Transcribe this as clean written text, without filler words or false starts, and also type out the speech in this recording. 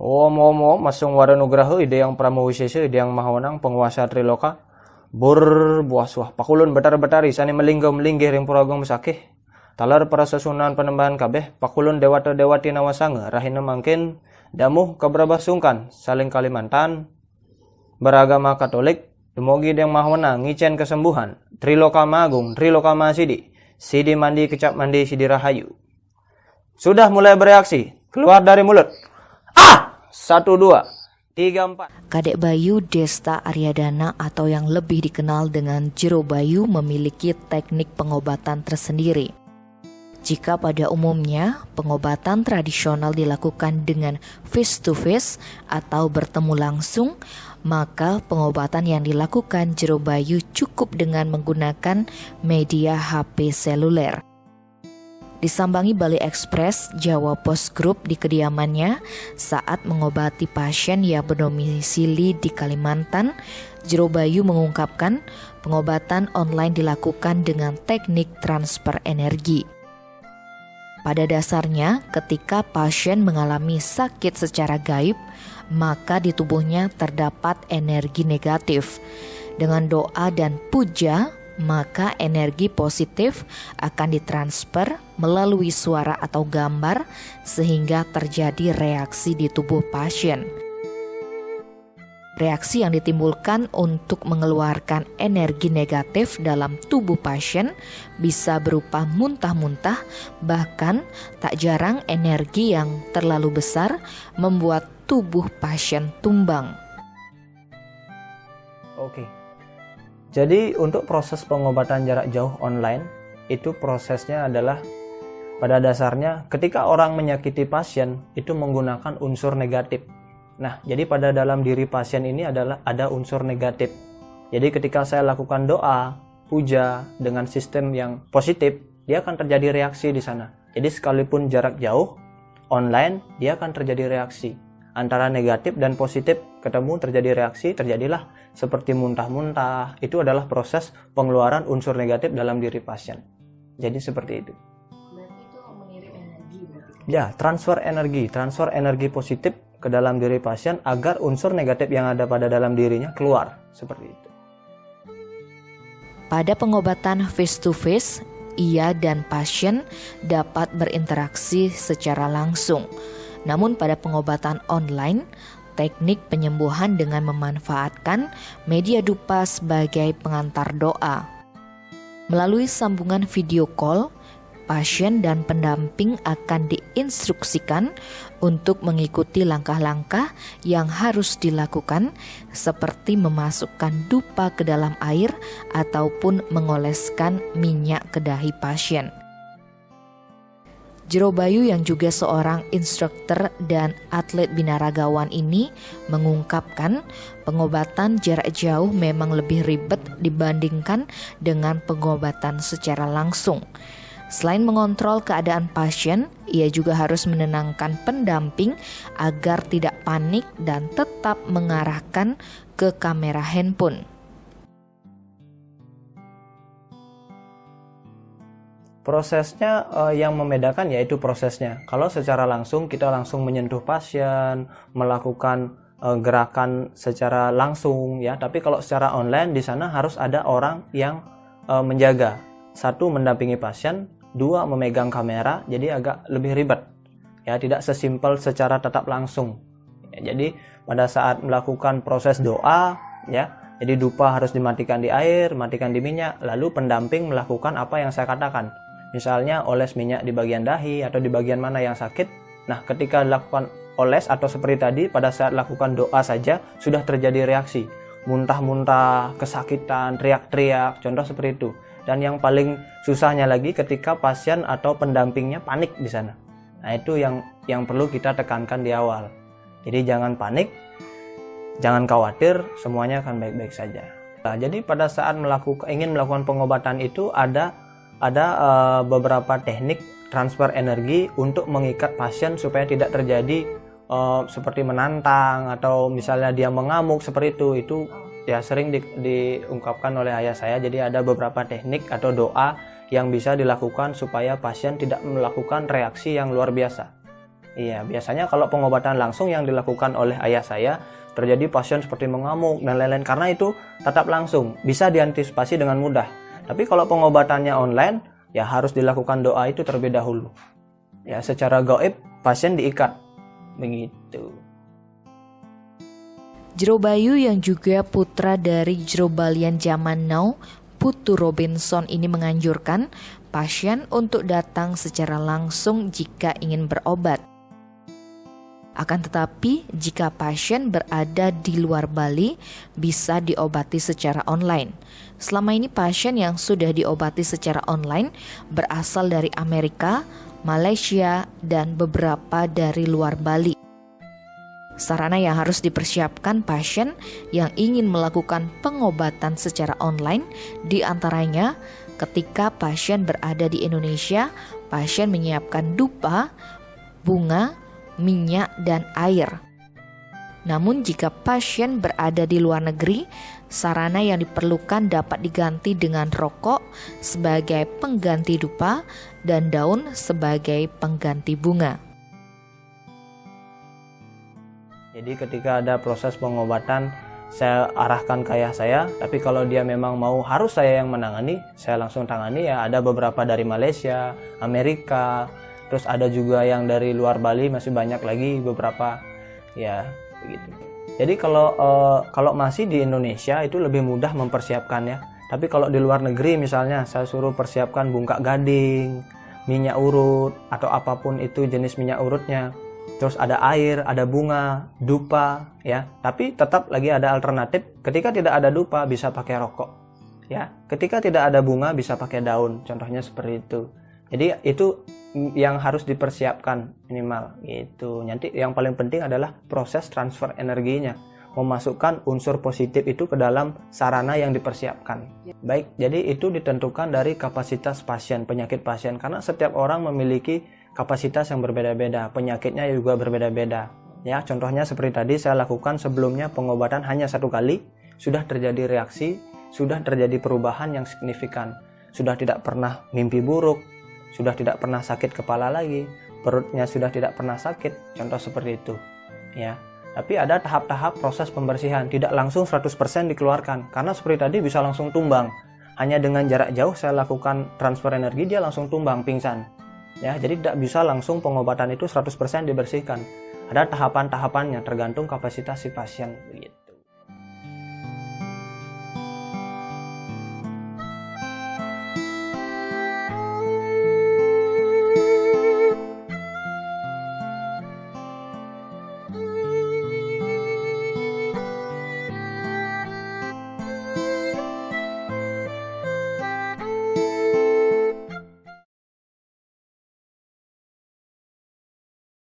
Omo masung waranugraha ide yang pramowisesa ide yang mahawenang penguasa Triloka. Bur buah suah pakulun betar-betari sani melinggo-melinggih ring puragong mesakih. Talar para sesunan penembahan kabeh pakulun dewata-dewati nawasanga rahina mangkin damuh kabrabah sungkan saling Kalimantan beragama Katolik demogi yang mahawenang ngicen kesembuhan Triloka Magung Triloka Masidi Sidi Mandi Kecap Mandi Sidi Rahayu. Sudah mulai bereaksi keluar dari mulut. 1, 2, 3, 4. Kadek Bayu Desta Aryadana atau yang lebih dikenal dengan Jero Bayu memiliki teknik pengobatan tersendiri. Jika pada umumnya pengobatan tradisional dilakukan dengan face to face atau bertemu langsung, maka pengobatan yang dilakukan Jero Bayu cukup dengan menggunakan media HP seluler. Disambangi Bali Express Jawa Post Group di kediamannya saat mengobati pasien yang berdomisili di Kalimantan, Jero Bayu mengungkapkan pengobatan online dilakukan dengan teknik transfer energi. Pada dasarnya, ketika pasien mengalami sakit secara gaib, maka di tubuhnya terdapat energi negatif. Dengan doa dan puja, maka energi positif akan ditransfer melalui suara atau gambar sehingga terjadi reaksi di tubuh pasien. Reaksi yang ditimbulkan untuk mengeluarkan energi negatif dalam tubuh pasien bisa berupa muntah-muntah, bahkan tak jarang energi yang terlalu besar membuat tubuh pasien tumbang. Oke. Jadi untuk proses pengobatan jarak jauh online itu prosesnya adalah pada dasarnya ketika orang menyakiti pasien itu menggunakan unsur negatif. Nah, jadi pada dalam diri pasien ini adalah ada unsur negatif. Jadi ketika saya lakukan doa, puja dengan sistem yang positif, dia akan terjadi reaksi di sana. Jadi sekalipun jarak jauh online, dia akan terjadi reaksi. Antara negatif dan positif ketemu terjadi reaksi, terjadilah seperti muntah-muntah. Itu adalah proses pengeluaran unsur negatif dalam diri pasien. Jadi seperti itu. Berarti itu mengirim energi berarti? Ya, transfer energi positif ke dalam diri pasien agar unsur negatif yang ada pada dalam dirinya keluar, seperti itu. Pada pengobatan face to face, ia dan pasien dapat berinteraksi secara langsung. Namun pada pengobatan online, teknik penyembuhan dengan memanfaatkan media dupa sebagai pengantar doa. Melalui sambungan video call, pasien dan pendamping akan diinstruksikan untuk mengikuti langkah-langkah yang harus dilakukan seperti memasukkan dupa ke dalam air ataupun mengoleskan minyak ke dahi pasien. Jero Bayu yang juga seorang instruktur dan atlet binaragawan ini mengungkapkan pengobatan jarak jauh memang lebih ribet dibandingkan dengan pengobatan secara langsung. Selain mengontrol keadaan pasien, ia juga harus menenangkan pendamping agar tidak panik dan tetap mengarahkan ke kamera handphone. Prosesnya yang membedakan yaitu prosesnya. Kalau secara langsung kita langsung menyentuh pasien, melakukan gerakan secara langsung ya. Tapi kalau secara online di sana harus ada orang yang menjaga. 1, mendampingi pasien, 2, memegang kamera, jadi agak lebih ribet. Ya, tidak sesimpel secara tatap langsung. Ya, jadi pada saat melakukan proses doa ya, jadi dupa harus dimatikan di air, matikan di minyak, lalu pendamping melakukan apa yang saya katakan. Misalnya oles minyak di bagian dahi atau di bagian mana yang sakit. Nah, ketika dilakukan oles atau seperti tadi pada saat lakukan doa saja sudah terjadi reaksi. Muntah-muntah, kesakitan, teriak-teriak, contoh seperti itu. Dan yang paling susahnya lagi ketika pasien atau pendampingnya panik di sana. Nah, itu yang perlu kita tekankan di awal. Jadi jangan panik, jangan khawatir, semuanya akan baik-baik saja. Nah, jadi pada saat ingin melakukan pengobatan itu ada beberapa teknik transfer energi untuk mengikat pasien supaya tidak terjadi seperti menantang atau misalnya dia mengamuk seperti itu ya sering diungkapkan oleh ayah saya. Jadi ada beberapa teknik atau doa yang bisa dilakukan supaya pasien tidak melakukan reaksi yang luar biasa. Iya, biasanya kalau pengobatan langsung yang dilakukan oleh ayah saya, terjadi pasien seperti mengamuk dan lain-lain, karena itu tetap langsung, bisa diantisipasi dengan mudah. Tapi kalau pengobatannya online, ya harus dilakukan doa itu terlebih dahulu. Ya, secara gaib pasien diikat. Begitu. Jero Bayu yang juga putra dari jero balian zaman now, Putu Robinson ini menganjurkan pasien untuk datang secara langsung jika ingin berobat. Akan tetapi, jika pasien berada di luar Bali, bisa diobati secara online. Selama ini pasien yang sudah diobati secara online berasal dari Amerika, Malaysia, dan beberapa dari luar Bali. Sarana yang harus dipersiapkan pasien yang ingin melakukan pengobatan secara online diantaranya ketika pasien berada di Indonesia, pasien menyiapkan dupa, bunga, minyak, dan air. Namun jika pasien berada di luar negeri, sarana yang diperlukan dapat diganti dengan rokok sebagai pengganti dupa dan daun sebagai pengganti bunga. Jadi ketika ada proses pengobatan, saya arahkan ke ayah saya, tapi kalau dia memang mau harus saya yang menangani, saya langsung tangani. Ya, ada beberapa dari Malaysia, Amerika, terus ada juga yang dari luar Bali, masih banyak lagi beberapa, ya begitu. Jadi kalau masih di Indonesia itu lebih mudah mempersiapkannya. Tapi kalau di luar negeri misalnya saya suruh persiapkan bungkak gading, minyak urut atau apapun itu jenis minyak urutnya. Terus ada air, ada bunga, dupa, ya. Tapi tetap lagi ada alternatif. Ketika tidak ada dupa bisa pakai rokok, ya. Ketika tidak ada bunga bisa pakai daun. Contohnya seperti itu. Jadi itu yang harus dipersiapkan minimal gitu. Nanti yang paling penting adalah proses transfer energinya, memasukkan unsur positif itu ke dalam sarana yang dipersiapkan. Baik, jadi itu ditentukan dari kapasitas pasien, penyakit pasien, karena setiap orang memiliki kapasitas yang berbeda-beda, penyakitnya juga berbeda-beda. Ya, contohnya seperti tadi saya lakukan sebelumnya pengobatan hanya 1 kali, sudah terjadi reaksi, sudah terjadi perubahan yang signifikan, sudah tidak pernah mimpi buruk, sudah tidak pernah sakit kepala lagi, perutnya sudah tidak pernah sakit, contoh seperti itu. Ya, tapi ada tahap-tahap proses pembersihan, tidak langsung 100% dikeluarkan, karena seperti tadi bisa langsung tumbang. Hanya dengan jarak jauh saya lakukan transfer energi, dia langsung tumbang, pingsan. Ya, jadi tidak bisa langsung pengobatan itu 100% dibersihkan. Ada tahapan-tahapannya tergantung kapasitas si pasien begitu.